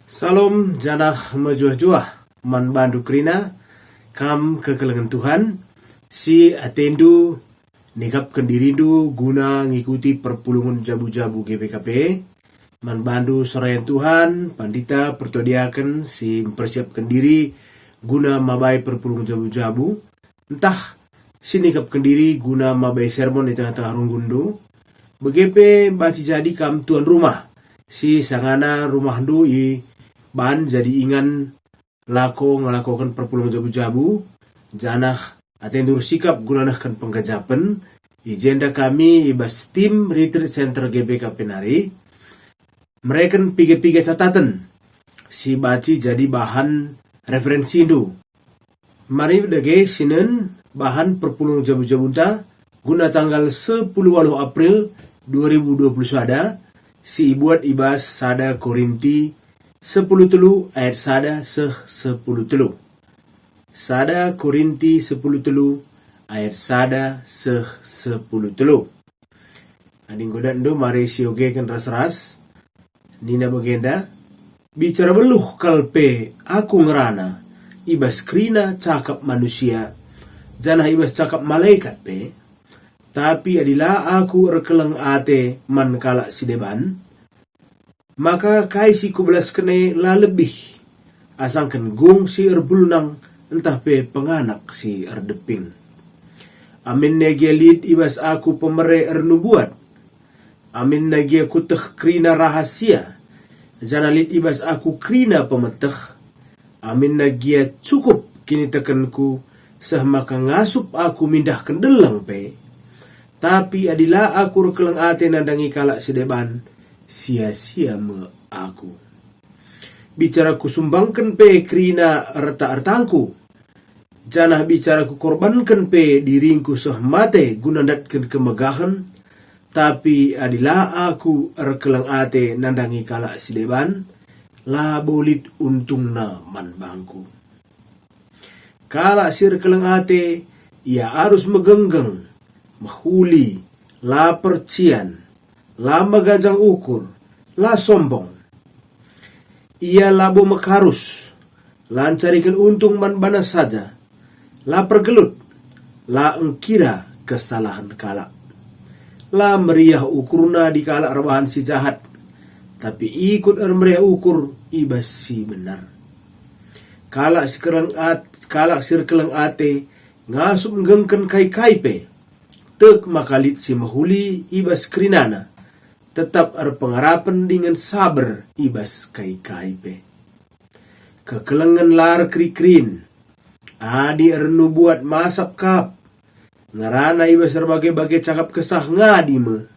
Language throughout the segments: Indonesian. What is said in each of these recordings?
Salam janah majuah-juah man bandu krina kam kekelengan Tuhan si atendu nikap kendirindu guna ngikuti perpulungan jabu-jabu GBKP man bandu sorayan Tuhan pandita pertodiakan si mempersiapkan diri guna mabai perpulungan jabu-jabu entah si nikap kendiri guna mabai sermon di tengah-tengah runggundu begepe baci jadi kam tuan rumah si sangana rumah du i ban jadi ingan lako ngelakokan perpulungan jabu-jabu janah atendur sikap gunanahkan penggajapan agenda kami ibas tim retreat center GBK Penari mereka piga-piga catatan si baci jadi bahan referensi itu mari dage sinen bahan perpulungan jabu-jabu ta guna tanggal 10 April 2020 ada si ibuat ibas sada Korinti 10 telu ayat sada 10 telu. Sada Korinti 10 telu ayat sada 10 telu. Ading godan do mari sioge kan ras-ras. Nina bagenda bicara beluh kalpe aku ngerana ibas krina cakap manusia janah ibas cakap malaikat pe tapi adilah aku rekeleng ate man kala sideban maka kai si kubelas kene la lebih asangkan gung si erbulunang entah pe penganak si erdeping amin nagia lid ibas aku pemere ernubuat amin nagia kuteh krina rahasia jana lid ibas aku krina pemeteh amin nagia cukup kini tekanku seh maka ngasup aku mindah kendelang pe tapi adilah aku rekeleng ate nandangi kalak sedeban sia-sia me aku bicara ku sumbangkan pe krina erta-ertangku janah bicara ku korbankan pe diringku seh mate gunandatkan kemegahan tapi adilah aku rekeleng ate nandangi kalak sedeban la bolit untungna man bangku kalak si rekeleng ate ia harus megenggeng mahuli la percian la magajang ukur, la sombong. Ia labo mekarus, lancarikan untung man bana saja, la pergelut, la engkira kesalahan kala. La meriah ukurna di kala rebahan si jahat, tapi ikut meriah ukur ibas si benar. Kala sirkeleng ate, ngasup ngengken kai-kai pe, tek makalit si mahuli ibas krinana, tetap pengarapan dengan sabar ibas kai-kai pe. Kekelengan lar kri-krin, adi nubuat masap kap, ngarana ibas berbagai-bagai cakap kesah ngadi me,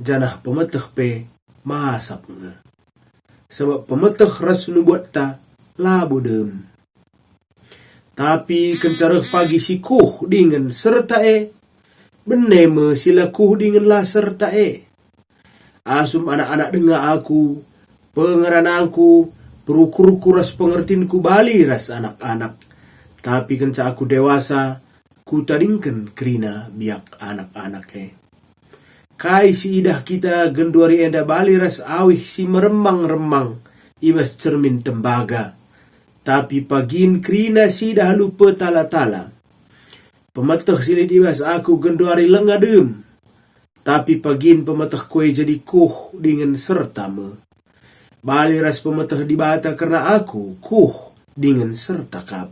janah pemeteh pe masap nge. Sebab pemeteh ras nubuat ta labo dem. Tapi kencareh pagi si kuh dengan serta beneme sila kuh dengan la serta asum anak-anak dengar aku, pengeranangku, perukur kuras pengertinku bali ras anak-anak. Tapi kenca aku dewasa, ku tadingken krina biak anak-anak Kai si idah kita genduari enda bali ras awih si meremang-remang, ibas cermin tembaga. Tapi pagin krina si dah lupa tala-tala. Pemeteh silid ibas aku genduari lengadem. Tapi pagin pemeteh kue jadi kuh dengan serta me. Bali ras pemeteh dibata karena aku kuh dengan serta kap.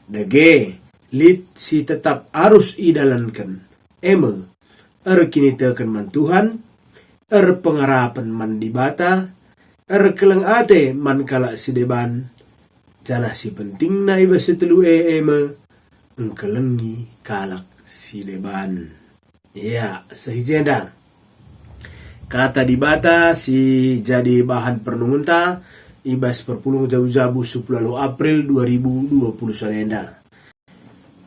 Dage, lit si tetap harus idalankan. Eme, kini teken man Tuhan, pengarapan man dibata, keleng ate man kala sideban. Janah si penting na iba setelu eme, engkelengi kalak sideban. Ya, sehijenda. Kata dibata si jadi bahan pernungunta ibas perpulung jabu-jabu 10 April 2020 salenda.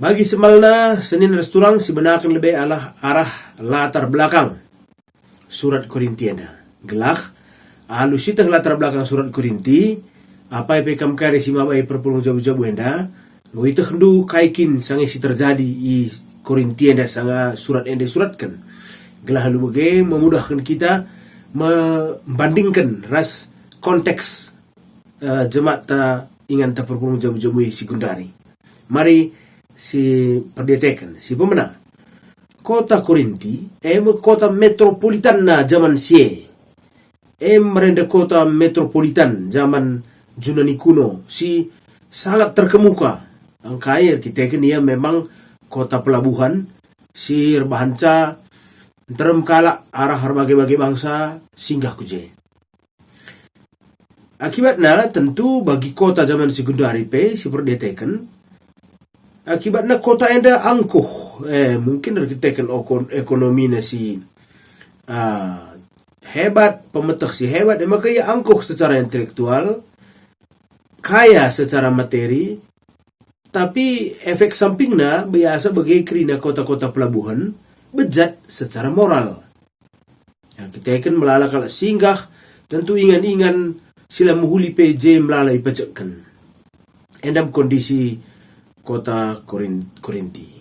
Bagi semalna Senin resturang sebenarnya lebih arah latar belakang surat Korintiana. Gelah alusitah latar belakang surat Korinti apa epekam kare si mabai perpulung jabu-jabu enda ngoitah hendu kaikin sange si terjadi i Korintiana sanga surat ende suratkan. Gelah lu bage memudahkan kita membandingkan ras konteks jemaat ta ingan ta perpulung jabu-jabu si Gundari. Mari si perdetekan si pemenang. Kota Korinti kota metropolitan na zaman sie. Merenda kota metropolitan zaman Yunani kuno si sangat terkemuka. Angkai kita ia memang kota pelabuhan si rebahanca terem kala arah berbagai-bagai bangsa singgah kuje. Akibatnya tentu bagi kota zaman si Gundari si perdeteken akibatnya kota enda angkuh mungkin kita ekonomi si hebat, pemetak si hebat, maka ia angkuh secara intelektual, kaya secara materi, tapi efek sampingnya biasa bagi kerina kota-kota pelabuhan bejat secara moral. Kita akan melala kalau singgah tentu ingan-ingan sila muhuli PJ melalai pecekkan. Endam kondisi kota Korinti.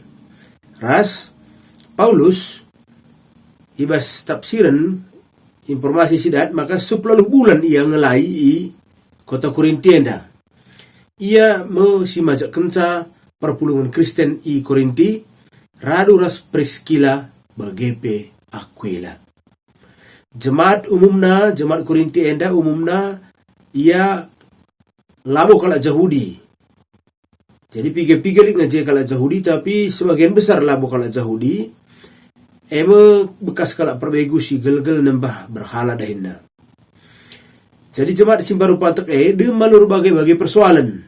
Ras Paulus ibas tafsiran informasi sidat maka 10 bulan ia ngelai i kota Korinti enda. Ia si majak kenca perpulungan Kristen i Korinti radu ras Priscilla bagepe Aquila. Jemaat Korinti enda umumna ia labo kala Yahudi. Jadi pikir-pikir ngaji kala Yahudi tapi sebagian besar labo kala Yahudi. Bekas kala perbegu si gel-gel nembah berhala dahinna. Jadi jemaat simbaru patek dia malur bagai-bagai persoalan.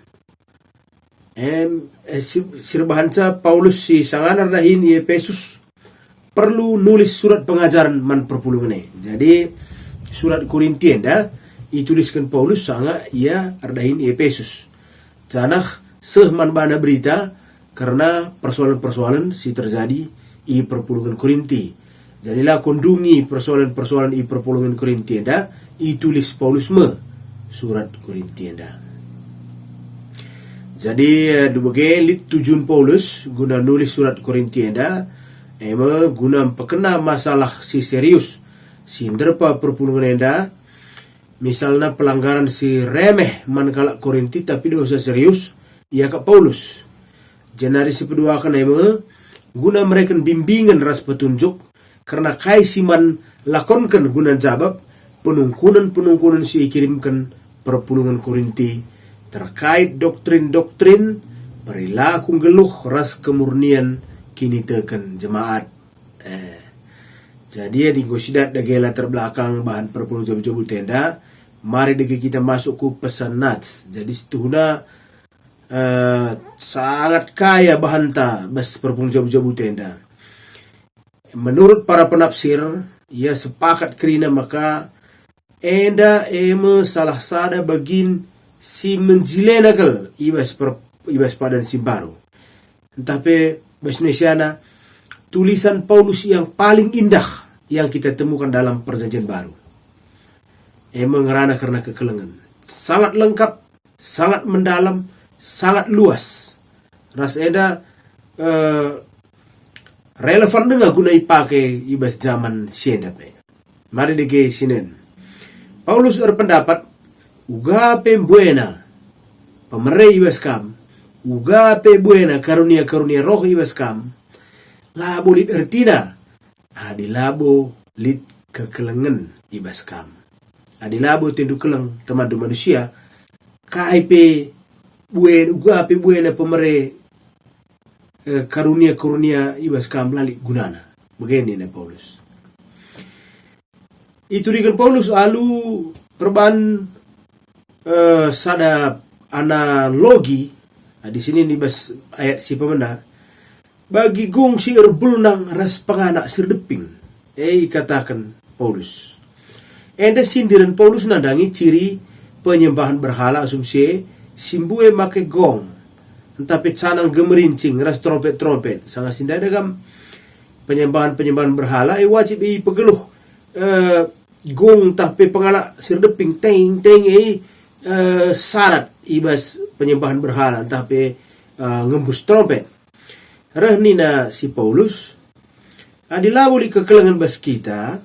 Sirbahanca Paulus si sanganar dahin i Efesus perlu nulis surat pengajaran man perpulungan. Jadi surat Korinti enda dituliskan Paulus sanga ia ardahin i Efesus. Canah sehman bana berita karena persoalan-persoalan si terjadi i perpulungan Korinti. Jadilah kondungi persoalan-persoalan i perpulungan Korinti enda tulis Paulus surat Korinti enda. Jadi dubage lit tujuan Paulus guna nulis surat Korinti enda guna pekena masalah si serius si nderpa perpulungan enda. Misalnya pelanggaran si remeh manakala Korinti tapi dosa serius ia ke Paulus. Jenari si kedua akan guna mereka bimbingan ras petunjuk karena kai siman lakonkan guna jawab penungkunan si kirimkan perpulungan Korinti terkait doktrin-doktrin perilaku geluh ras kemurnian kini teken jemaat. Jadi di gosidat dagela terbelakang bahan perpulungan jabu-jabu tenda. Mari dege kita masuk ke pesan nats. Jadi situhuna sangat kaya bahanta bas perpulungan jabu-jabu tenda. Menurut para penafsir, ia sepakat kerina maka enda salah sada bagin si menjilenakal ibas padan si baru. Tapi bahasa Indonesiana tulisan Paulus yang paling indah yang kita temukan dalam perjanjian baru. Mengerana karena kekelengan. Sangat lengkap, sangat mendalam, sangat luas. Ras eda relevan dengan guna pakai ibas zaman siendap. Mari dege sinen. Paulus berpendapat ugape buena pemerei ibas kam, ugape buena karunia roh ibas kam, labo lit ertina, adilabo lit kekelengan ibas kam. Adilabo tendu keleng teman manusia, kaipe ugape buena pemerei karunia ibas kam lali gunana. Begini Paulus. Itu dengan Paulus alu perban sada analogi. Di sini nibas ayat si pemena bagi gong si erbulnang ras panganak sirdeping. Katakan Paulus. Enda sindiran Paulus nandangi ciri penyembahan berhala asumsi simbue make gong. Tapi canang gemerincing ras trompet sangat sindai dagam penyembahan berhala wajib pegeluh gong tapi pengalak sirdeping teng syarat ibas penyembahan berhala tapi ngembus trompet. Rehnina si Paulus adilawuli kekelengan bas kita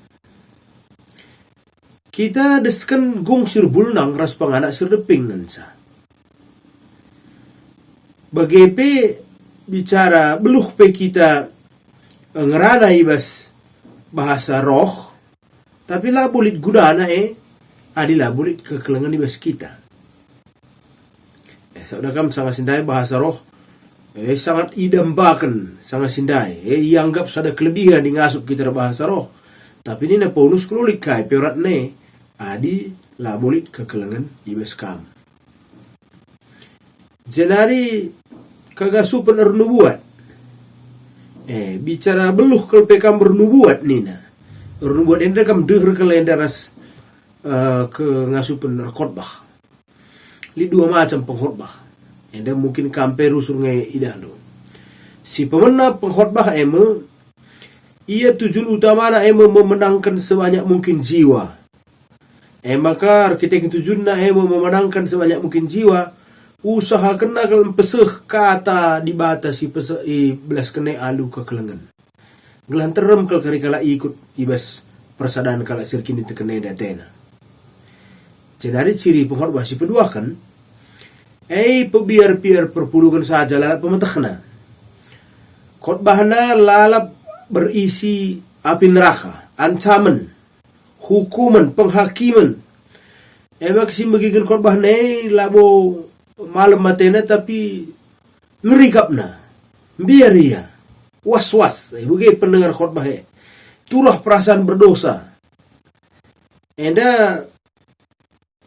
kita desken gung sir bulnang ras panganak sir deping nansa. Bagepe bicara beluh pe kita ngerana ibas bahasa roh, tapi lah bulit gudana adilah bulit kekelengan ibas kita. Saudara kam sangat sindai bahasa roh sangat idambakan sangat sindai ianggap sada kelebihan di ngasup kita bahasa roh. Tapi ini na Paulus kelulik kai peorat ne adi lah bulit kekelengan ibas kam. Jenari kagasupan ernubuat. Bicara beluh kalau pekam bernubuat nina. Ernubuat enda kam deher kelendaras ke ngasupan khotbah. Li dua macam pengkhotbah. Enda mungkin kampe rusur ngai idalo. Si pemena pengkhotbah ia tujuan utama memenangkan sebanyak mungkin jiwa. Maka arkitek tujuan memenangkan sebanyak mungkin jiwa. Usaha kena kalau peseh kata dibatasi peseh belas kena alu kekelengan. Gelan terem kalau kala ikut ibas persadaan kala sirkini tekene datena. Jenari ciri pengkhotbah si kedua kan pebiar-biar perpuluhan saja lalap pemetahna. Khotbahna lalap berisi api neraka, ancaman, hukuman, penghakiman. Maksim bagikan khotbah labo malam matena tapi ngerikapna. Biar ia was-was. Bukan pendengar khotbah turah perasaan berdosa. Enda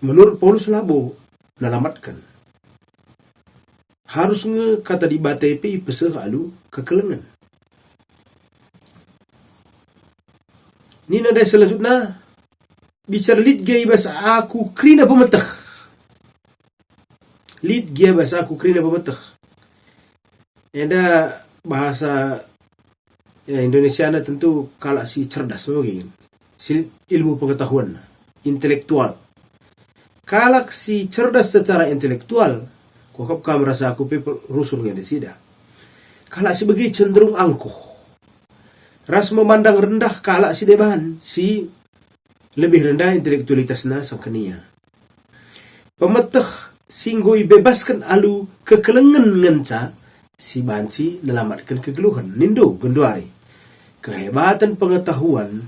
menurut Paulus labo nalamatkan. Harus kata di batepe peseh alu kekelengan. Ni nada selanjutnya bicara lid gay bahasa aku krina pemetah. Lid gay bahasa aku krina pemetah. Ada bahasa Indonesia tentu kalau si cerdas mungkin. Si ilmu pengetahuan, intelektual. Kalau si cerdas secara intelektual, kok kamu merasa aku rusul nggak desida. Kalau si bagi cenderung angkuh. Ras memandang rendah kalak si deban, si lebih rendah intelektualitasnya sang kenia. Pemetah singgoi bebaskan alu kekelengan ngenca, si banci nelamatkan kegeluhan. Nindo genduari. Kehebatan pengetahuan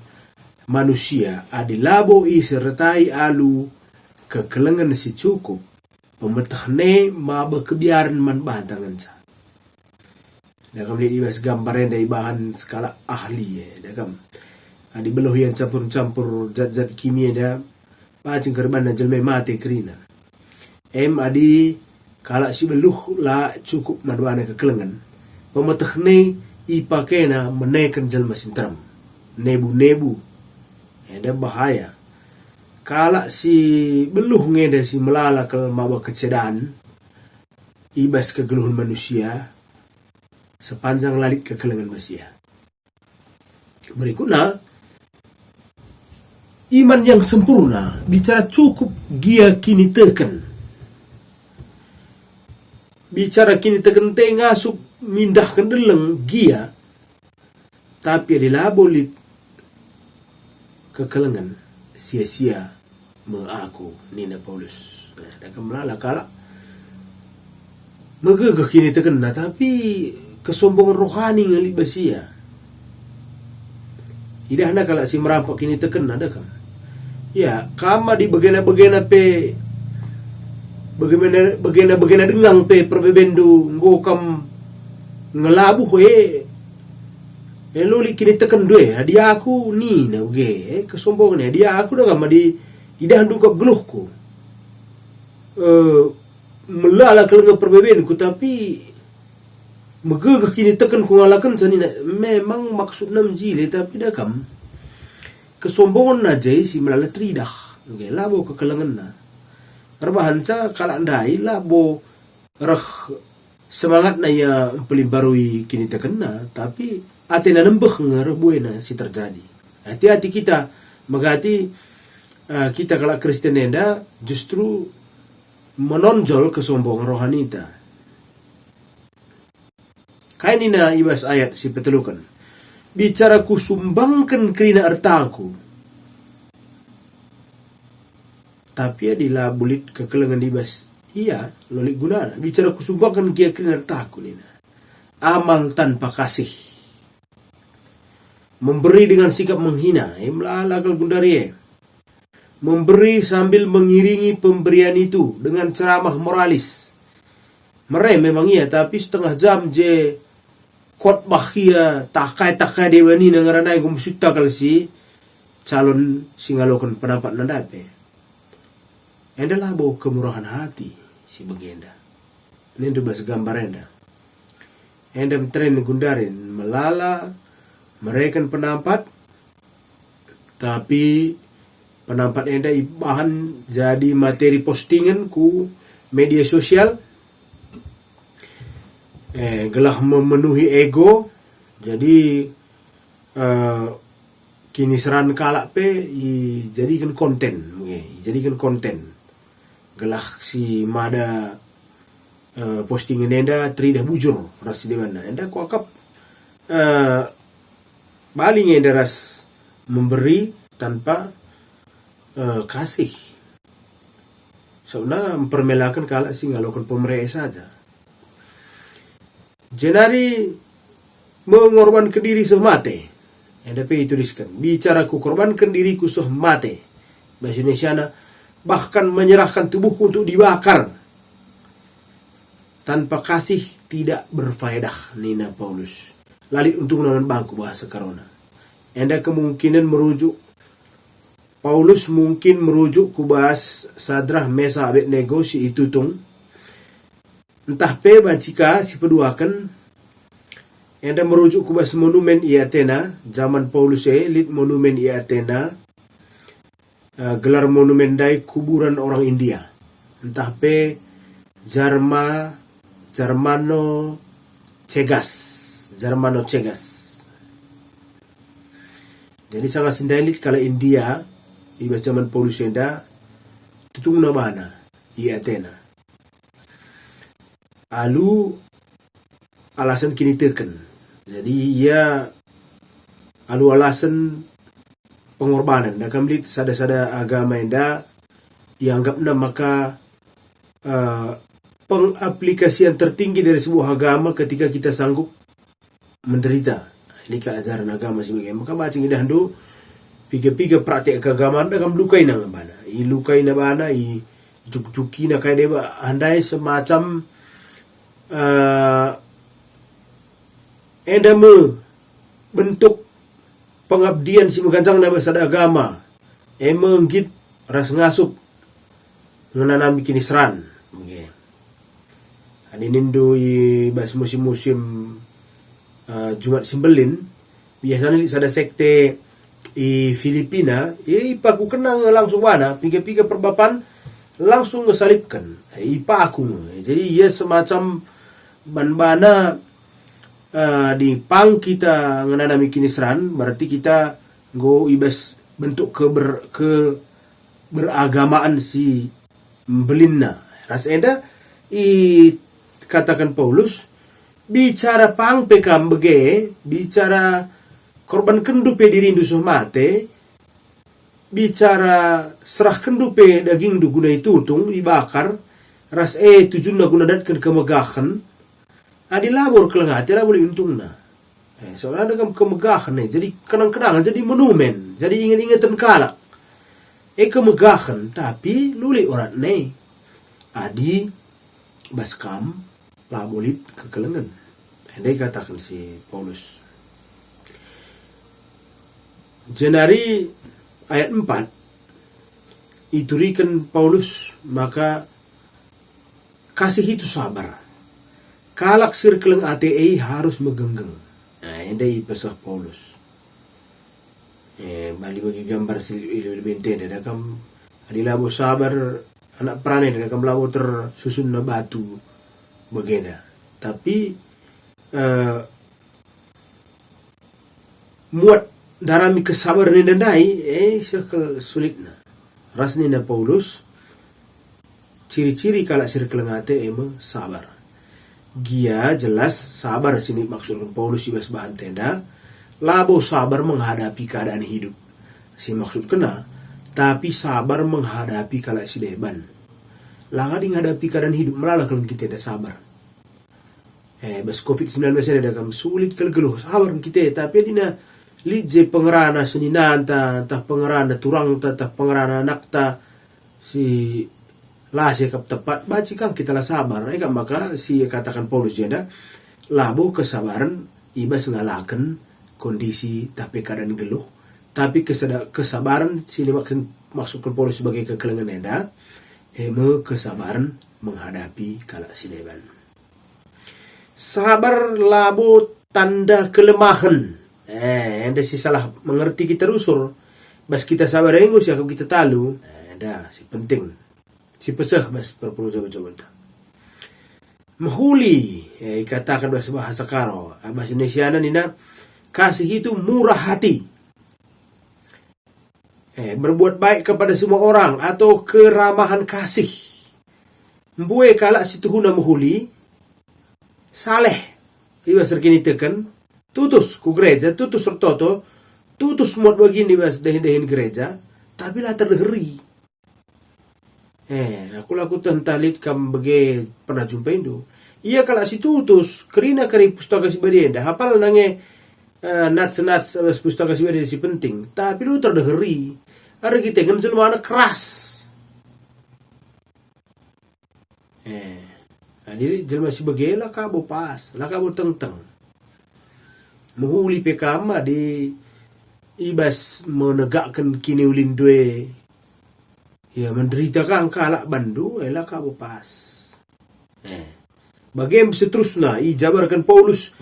manusia adilabo isertai alu kekelengan si cukup. Pemetah ne maba kebiaran man bantang ngenca. Dakam lihat ibas gambaran dari bahan skala ahli dakam adi beloh yang campur-campur zat-zat kimia da pacing kerban dan jelme mate kerina adi kala si beluh la cukup madwana kekelengan pemetah ne ipakena menaikkan jelma sintram nebu-nebu ada bahaya kala si beluh ngeda si melala ke mawa kecedaan ibas kegeluhan manusia sepanjang lalik kekelengan manusia. Berikutnya, iman yang sempurna bicara cukup gia kini teken. Bicara kini teken ngasup mindahkan deleng gia, tapi dilabolit kekelengan sia-sia mengaku nina Paulus. Ada kemelala kala megegeh kini teken tapi kesombongan rohani ngali basia. Idahna kalau si merampok kini teken ada kan. Ya, kama di bagena-bagena pe bagena dengang pe perbebendu ngokam ngelabuh loli kini teken due dia aku ni na uge kesombongan dia aku dah kama di idah dungkap geluhku. Melala kelenga perbebenku tapi megegeh kini tekan ku ngalakan sanina memang maksud nam jile tapi dakam kesombongan aja si melala tridah okay, labo kekelengan na rebahanca kala ndai labo reh semangat na ya pelimbarui kini tekan na tapi atena nembeh ngerebuena si terjadi hati-hati kita magati kita kala Kristen enda justru menonjol kesombongan rohanita. Kainina ibas ayat si petelukan. Bicara ku sumbangkan kerina artaku. tapi adila bulit kekelengan dibas iya lolik gunana bicara kusumbakan kia krinar taku nina amal tanpa kasih memberi dengan sikap menghina melala kal gundari memberi sambil mengiringi pemberian itu dengan ceramah moralis mereka memang iya tapi setengah jam je khotbah kia takai dewani nangarana yang kumusita kal si calon singalokan pendapat nandape adalah bawa kemurahan hati si begenda ini tu bahas gambar enda tren gundarin melala mereka penampat tapi penampat enda bahan jadi materi postingan ku media sosial gelah memenuhi ego jadi kini seran kalak pe jadikan konten gelah si mada postingan enda tridah bujur ras di mana enda kuakap baling enda ras memberi tanpa kasih sebenarnya mempermelakan kalak si ngalakan pemerintah saja jenari mengorbankan diri semate enda pe tuliskan bicara ku korbankan diriku semate bahasa Indonesia bahkan menyerahkan tubuhku untuk dibakar tanpa kasih tidak berfaedah nina Paulus lalit untuk menawan bangku bahasa karona enda kemungkinan merujuk Paulus mungkin merujuk ku bahas Sadrah Mesa Abednego si itu tung entah pe bancika si peduakan enda merujuk ku bahas monumen i Athena zaman Paulus lit monumen i Athena gelar monumen dai kuburan orang India entah pe Germano Cegas jadi sangat sendalit kalau India di zaman Paulus enda tutung nabana i Athena alu alasan kini teken jadi ia alu alasan pengorbanan dan kami sada agama enda yang anggapna maka pengaplikasian tertinggi dari sebuah agama ketika kita sanggup menderita ini keajaran agama sebagai maka bacing indah do piga praktek keagamaan dah kam lukai na bana i lukai na bana i juk-juki na kay deba andai semacam enda bentuk pengabdian si magancang na basada agama menggit ras ngasup ngananami kinisran okay. Aninindo i bas musim-musim Jumat Simbelin biasanya li sada sekte i Filipina paku kenang langsung wana piga perbapan langsung ngesalipkan paku jadi ia semacam banbana di pang kita ngenanami kinisran berarti kita go ibas bentuk beragamaan si belinna ras enda katakan Paulus bicara pang pekam bege bicara korban kendupe dirindu mate bicara serah kendupe daging du guna itutung dibakar ras tujun na guna datkan kemegahan adi labor kelengati lah boleh untungna soalnya ada kemegahan jadi kenang-kenangan jadi monumen jadi ingat-ingatan kalak kemegahan tapi luli orat adi baskam labolit kekelengan andai katakan si Paulus jenari ayat 4 iturikan Paulus maka kasih itu sabar kalak sirkeleng ATE harus megenggeng andai pesah Paulus bali bagi gambar lebih intens ada kam adilabo sabar anak perane dan kam labo tersusun na batu bagena tapi muat darami kesabar ni dandai sekel sulitna rasni na Paulus ciri-ciri kalak sirkel ngate sabar gia jelas sabar sini maksudkan Paulus ibas bahan tenda labo sabar menghadapi keadaan hidup si maksud kena tapi sabar menghadapi kala si deban. Langa menghadapi keadaan hidup malah kalau kita tidak sabar. Bas COVID-19 ini ada sulit kalau geluh sabar kita, tapi dina lije pengerana seninanta, tah pengerana turang tah pengerana nakta si lase kap tepat baci kan kita lah sabar. Maka si katakan Paulus jeda labo kesabaran ibas ngalakan kondisi tapi keadaan geluh, tapi kesabaran sini maksudkan Paulus sebagai kekelengan eda kesabaran menghadapi kala sideban. Sabar labo tanda kelemahan. Anda si salah mengerti kita rusur. Bas kita sabar engus ya kalau kita talu. Dah si penting. Si pesah bas perlu coba-coba. Mahuli katakan bahasa karo. Bahasa Indonesia nina kasih itu murah hati. Berbuat baik kepada semua orang atau keramahan kasih. Mbue kalak situhuna muhuli saleh. Iba serkini tekan tutus ku gereja, tutus sertoto, tutus muat begini bas dehin gereja, tapi lah terdeheri. Aku laku tentalit kam bege pernah jumpa itu. Iya kalak si tutus, kerina kari pustaka si badienda, hafal nange nats pustaka si badienda si penting, tapi lu terdeheri. Ada kita kan jelma anak keras. Jadi jelma si bagela kabo pas, lah kabo teng-teng. Muhuli pekama di ibas menegakkan kini ulindwe. Ya menderitakan kalak bandu, lah kabo pas. Bagaimana seterusnya ijabarkan Paulus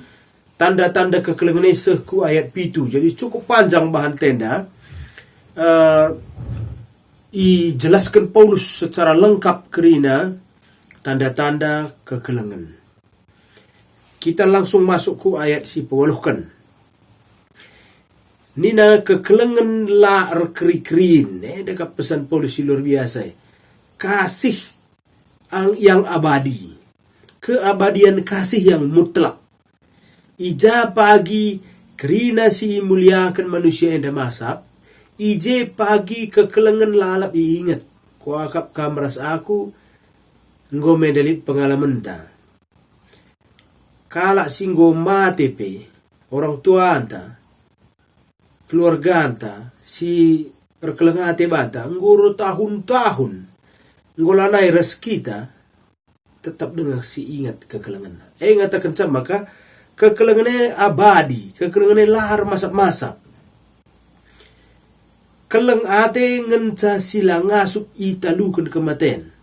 tanda-tanda kekelengan ku ayat pitu. Jadi cukup panjang bahan tenda. Jelaskan Paulus secara lengkap kerina tanda-tanda kekelengan. Kita langsung masuk ke ayat si pewaluhkan. Nina kekelengan la erkeri-kerin. Dekat pesan Paulus luar biasa. Kasih yang abadi. Keabadian kasih yang mutlak. Ija pagi kerina si muliakan manusia yang damasap. Ije pagi kekelengan lalap ingat. Kuakap kamras aku nggo medalit pengalaman ta. Kalak singgo mate pe orang tua anta, keluarga anta, si perkelengate bata ngoro tahun-tahun ngolanai res kita tetap dengan si ingat kekelengan. Ngatakan sama maka kekelengannya abadi, kekelengannya lahar masap-masap. Keleng ate ngenca sila ngasup italukan kematian.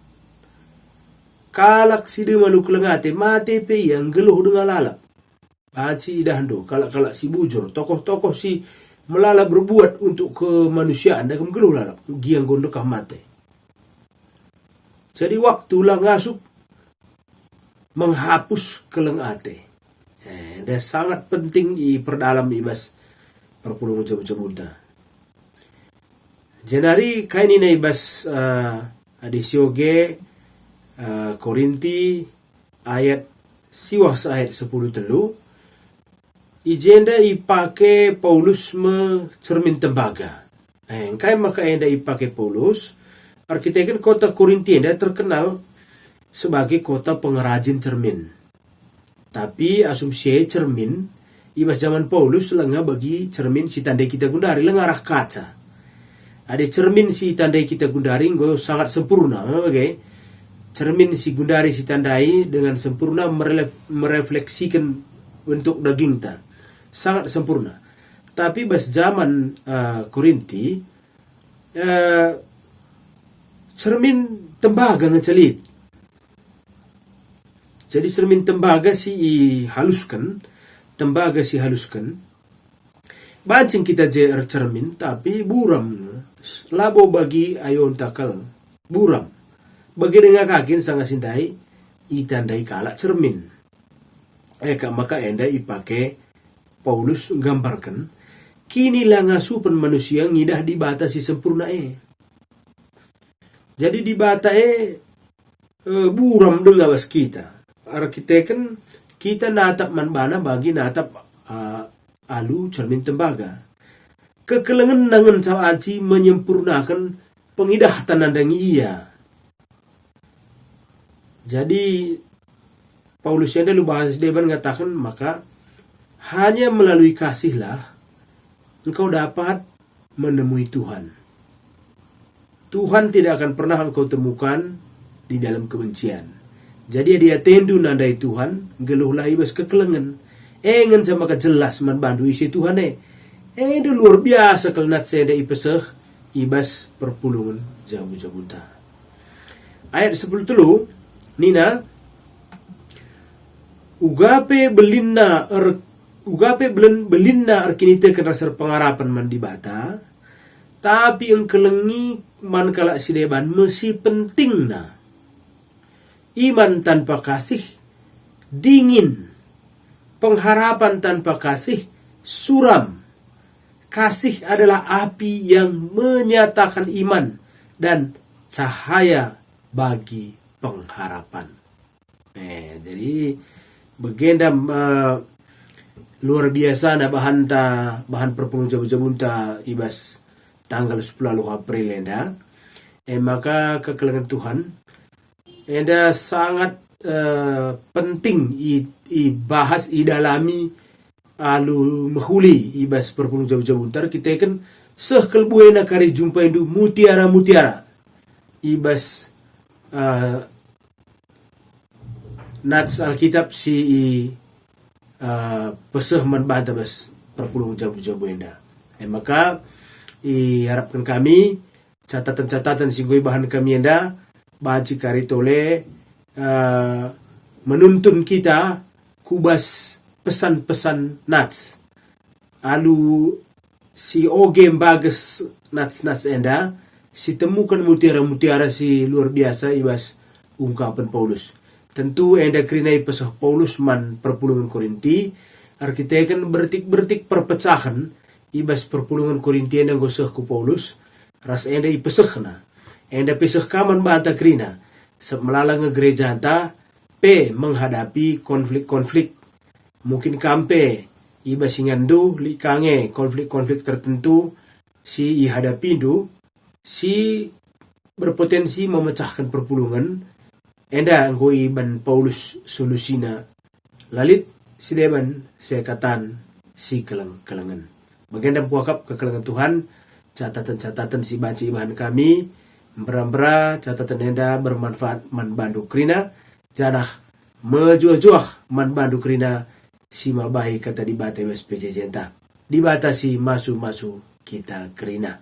Kalak si de malu keleng ate mate pe yang geluh dengan lalap. Baci idahndo kalak-kalak si bujur, tokoh-tokoh si melalap berbuat untuk kemanusiaan dan geluh lalap giang gondokah mate. Jadi waktu lah ngasup menghapus keleng ate. Dan sangat penting diperdalam ibas perpuluh coba-coba. Jenari kaini na ibas adisioge Korinti ayat siwas ayat 10 telu. Ijenda ipake Paulus cermin tembaga. Kai maka enda ipake Paulus. Arkitektur kota Korinti enda terkenal sebagai kota pengrajin cermin. Tapi asumsi cermin ibas zaman Paulus lenga bagi cermin si tandai kita gundari lenga arah kaca. Ada cermin si tandai kita gundari nggo sangat sempurna, okay? Cermin si gundari si tandai dengan sempurna merefleksikan bentuk daging ta. Sangat sempurna. Tapi bas zaman Korinti cermin tembaga ngecelit. Jadi cermin tembaga si haluskan, bancing kita jer cermin tapi buram. Labo bagi ayon takal buram. Bagi dengan kakin sangat sindai itandai kalak cermin. Maka enda ipake Paulus gambarkan kini lah ngasupan manusia ngidah dibatasi sempurna Jadi dibata buram dengan bas kita. Arkiteken kita natap manbana bagi natap alu cermin tembaga. Kekelengan nangan sawaci menyempurnakan pengidah tanandang iya. Jadi Paulus yang lu bahas deban ngatakan, maka hanya melalui kasihlah engkau dapat menemui Tuhan. Tuhan tidak akan pernah engkau temukan di dalam kebencian. Jadi dia tendu nandai Tuhan, geluhlah ibas kekelengan. Engen sama kejelas man bandu isi Tuhan itu luar biasa kelnat saya da ipeseh ibas perpulungan jabu-jabunta. Ayat 10 telu, Nina, ugape belinna arkinite kan rasar pengarapan man di bata, tapi ang kelengi man kala sideban mesi penting na. Iman tanpa kasih dingin, pengharapan tanpa kasih suram. Kasih adalah api yang menyatakan iman dan cahaya bagi pengharapan. Jadi begendam luar biasa na bahan perpulung jabu-jabunta ibas tanggal 10 April enda. Maka kekelengan Tuhan enda sangat penting ibahas idalami alu mahuli ibas perpulung jabu-jabuntar kita kan sekelbuai na kari jumpa indu mutiara ibas nats Alkitab si peseh man banta bas perpulung jabu-jabu enda. Maka harapkan kami catatan-catatan singgoi bahan kami enda bahan cikari tole menuntun kita kubas pesan-pesan nats alu si ogem bagus nats enda si temukan mutiara-mutiara si luar biasa ibas ungkapan Paulus. Tentu enda kerinai pesah Paulus man perpulungan Korinti arkitekan bertik perpecahan ibas perpulungan Korinti enda goseh ku Paulus ras enda ipesehna enda pesah kaman banta krina semelalang gereja anta menghadapi konflik-konflik mungkin kampe iba singandu likange konflik-konflik tertentu si ihadapi du si berpotensi memecahkan perpulungan enda anggo iban Paulus solusina lalit si deban sekatan si kelengan bagendam puakap kekelengan Tuhan catatan-catatan si banci bahan kami berambra catatan enda bermanfaat man bandu krina janah mejuah-juah man bandu krina si mabahi kata dibata PJJ enta dibatasi masu kita kerina.